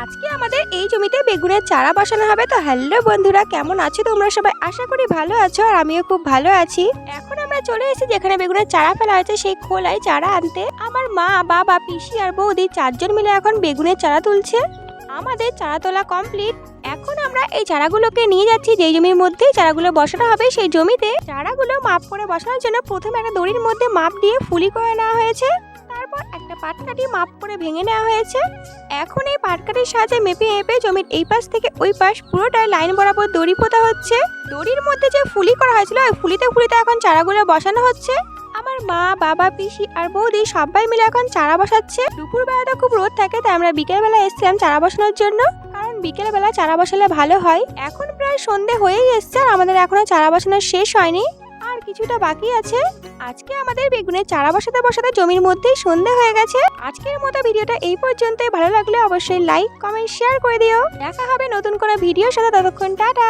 আজকে আমাদের এই জমিতে বেগুনের চারা বসানো হবে। তো হ্যালো বন্ধুরা, কেমন আছো তোমরা সবাই? আশা করি ভালো আছো, আর আমিও খুব ভালো আছি। এখন আমরা চলে এসেছি যেখানে বেগুনের চারা ফেলা হয়েছে সেই খোলায় চারা আনতে। আমার মা, বাবা, পিসি আর বৌদি 4 জন মিলে এখন বেগুনের চারা তুলছে। আমাদের চারা তোলা কমপ্লিট। এখন আমরা এই চারাগুলোকে নিয়ে যাচ্ছি যেই জমির মধ্যে চারাগুলো বসানো হবে সেই জমিতে। চারাগুলো মাপ করে বসানোর জন্য প্রথমে একটা দড়ির মধ্যে মাপ দিয়ে ফুলি করে নেওয়া হয়েছে। তারপর একটা পাটকাঠি মাপ করে ভেঙে নেওয়া হয়েছে। এখন এই পাটকাঠির সাহায্যে মেপে মেপে জমির এই পাশ থেকে ওই পাশ পুরোটাই লাইন বরাবর দড়ি পোতা হচ্ছে। দড়ির মধ্যে যে ফুলি করা হয়েছিল ওই ফুলিতে ফুলিতে এখন চারাগুলো বসানো হচ্ছে। আমার মা, বাবা, পিসি আর বৌদি সবাই মিলে এখন চারা বসাচ্ছে। দুপুরবেলাটা খুব রোদ থাকে, তাই আমরা বিকেলবেলা এসেছিলাম চারা বসানোর জন্য, কারণ বিকেলবেলা চারা বসালে ভালো হয়। এখন প্রায় সন্ধে হয়েই এসছে আর আমাদের এখনো চারা বসানো শেষ হয়নি, আর কিছুটা বাকি আছে। আজকে আমাদের বেগুনের চারা বসাতে বসাতে জমির মধ্যেই সন্ধে হয়ে গেছে। আজকের মতো ভিডিওটা এই পর্যন্তই। ভালো লাগলে অবশ্যই লাইক, কমেন্ট, শেয়ার করে দিও। দেখা হবে নতুন কোনো ভিডিওর সাথে। ততক্ষণ টাটা।